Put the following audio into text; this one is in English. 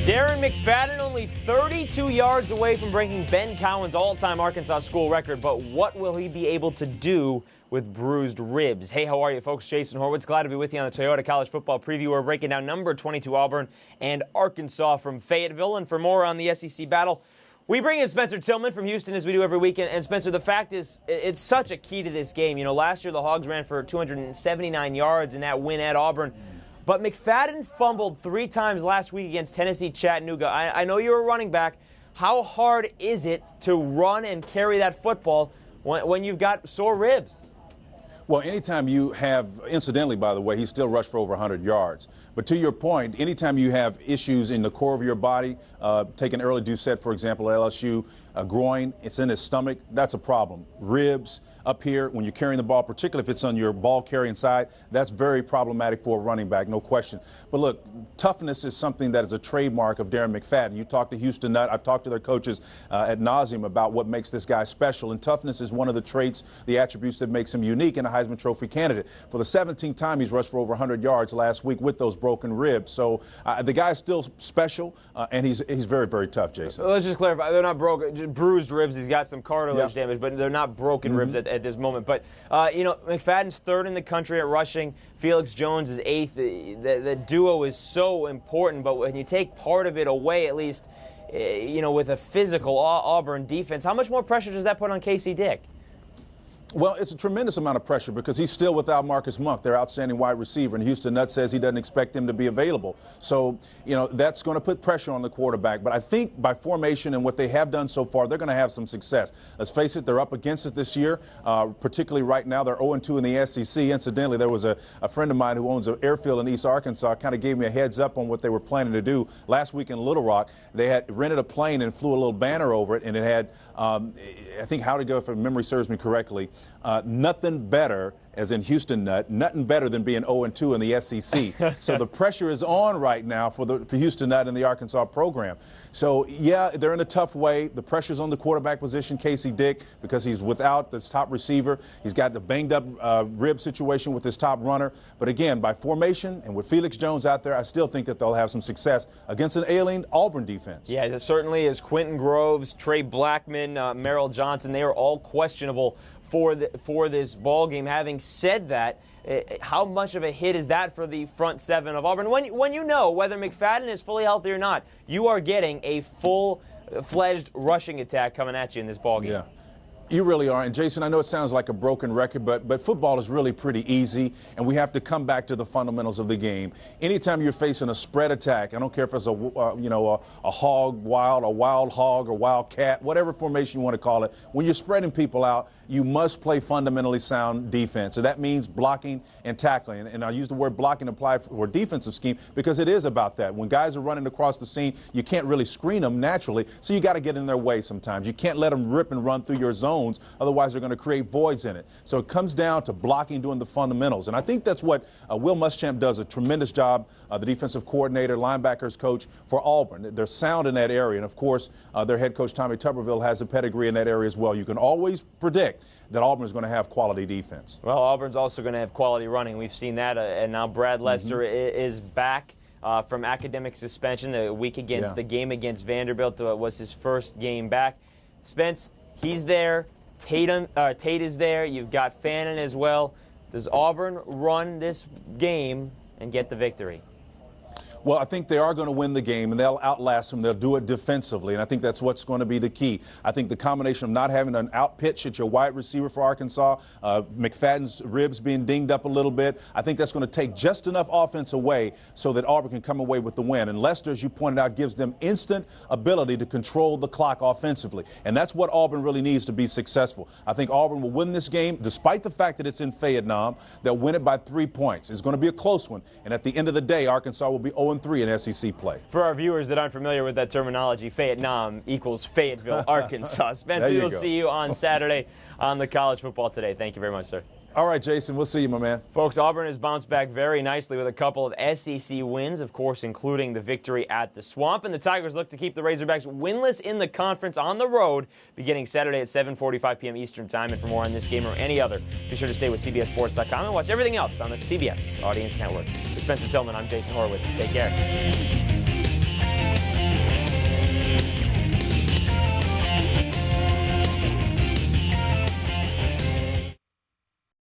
Darren McFadden only 32 yards away from breaking Ben Cowan's all-time Arkansas school record, but what will he be able to do with bruised ribs? Hey, how are you, folks? Jason Horowitz, glad to be with you on the Toyota College Football Preview. We're breaking down number 22 Auburn and Arkansas from Fayetteville, and for more on the SEC battle, we bring in Spencer Tillman from Houston, as we do every weekend. And Spencer, the fact is, it's such a key to this game. You know, last year the Hogs ran for 279 yards in that win at Auburn. But McFadden fumbled 3 times last week against Tennessee Chattanooga. I know you're a running back. How hard is it to run and carry that football when you've got sore ribs? Well, anytime you have, incidentally, by the way, he still rushed for over 100 yards. But to your point, anytime you have issues in the core of your body, take an early Doucette, for example, LSU, groin, it's in his stomach, that's a problem. Ribs, up here, when you're carrying the ball, particularly if it's on your ball-carrying side, that's very problematic for a running back, no question. But look, toughness is something that is a trademark of Darren McFadden. You talk to Houston Nutt, I've talked to their coaches ad nauseum about what makes this guy special, and toughness is one of the traits, the attributes that makes him unique and a Heisman Trophy candidate. For the 17th time, he's rushed for over 100 yards last week with those broken ribs. So the guy's still special, and he's very, very tough, Jason. Let's just clarify, they're not broken, just bruised ribs. He's got some cartilage damage, but they're not broken ribs at this moment. But, you know, McFadden's 3rd in the country at rushing. Felix Jones is 8th. The duo is so important, but when you take part of it away, at least, you know, with a physical Auburn defense, how much more pressure does that put on Casey Dick? Well, it's a tremendous amount of pressure because he's still without Marcus Monk, their outstanding wide receiver, and Houston Nutt says he doesn't expect him to be available. So, you know, that's going to put pressure on the quarterback. But I think by formation and what they have done so far, they're going to have some success. Let's face it, they're up against it this year, particularly right now. They're 0-2 in the SEC. Incidentally, there was a friend of mine who owns an airfield in East Arkansas, kind of gave me a heads up on what they were planning to do. Last week in Little Rock, they had rented a plane and flew a little banner over it, and it had, I think, how to go, if memory serves me correctly, nothing better, as in Houston Nutt, nothing better than being 0-2 in the SEC. So the pressure is on right now for Houston Nutt and the Arkansas program. So, yeah, they're in a tough way. The pressure's on the quarterback position, Casey Dick, because he's without this top receiver. He's got the banged-up rib situation with his top runner. But, again, by formation and with Felix Jones out there, I still think that they'll have some success against an ailing Auburn defense. Yeah, it certainly is. Quentin Groves, Trey Blackman, Merrill Johnson, they are all questionable for this ball game. Having said that, how much of a hit is that for the front 7 of Auburn? When you know whether McFadden is fully healthy or not, you are getting a full-fledged rushing attack coming at you in this ball game. Yeah. You really are. And, Jason, I know it sounds like a broken record, but football is really pretty easy, and we have to come back to the fundamentals of the game. Anytime you're facing a spread attack, I don't care if it's a hog wild, a wild hog, or wild cat, whatever formation you want to call it, when you're spreading people out, you must play fundamentally sound defense. So that means blocking and tackling. And I use the word blocking applied for defensive scheme because it is about that. When guys are running across the seam, you can't really screen them naturally, so you got to get in their way sometimes. You can't let them rip and run through your zones, otherwise they're going to create voids in it. So it comes down to blocking, doing the fundamentals. And I think that's what Will Muschamp does a tremendous job, the defensive coordinator, linebackers coach for Auburn. They're sound in that area. And, of course, their head coach, Tommy Tuberville, has a pedigree in that area as well. You can always predict that Auburn is going to have quality defense. Well, Auburn's also going to have quality running. We've seen that, and now Brad Lester is back from academic suspension. The game against Vanderbilt was his first game back. Spence, he's there. Tate is there. You've got Fannin as well. Does Auburn run this game and get the victory? Well, I think they are going to win the game, and they'll outlast them. They'll do it defensively, and I think that's what's going to be the key. I think the combination of not having an out pitch at your wide receiver for Arkansas, McFadden's ribs being dinged up a little bit, I think that's going to take just enough offense away so that Auburn can come away with the win. And Lester, as you pointed out, gives them instant ability to control the clock offensively, and that's what Auburn really needs to be successful. I think Auburn will win this game, despite the fact that it's in Fayetteville. They'll win it by 3 points. It's going to be a close one, and at the end of the day, Arkansas will be 0-3 in SEC play. For our viewers that aren't familiar with that terminology, Fayetteville equals Fayetteville, Arkansas. Spencer, we'll see you on Saturday on the College Football Today. Thank you very much, sir. All right, Jason, we'll see you, my man. Folks, Auburn has bounced back very nicely with a couple of SEC wins, of course, including the victory at the Swamp. And the Tigers look to keep the Razorbacks winless in the conference on the road beginning Saturday at 7:45 p.m. Eastern Time. And for more on this game or any other, be sure to stay with CBSSports.com and watch everything else on the CBS Audience Network. With Spencer Tillman, I'm Jason Horowitz. Take care.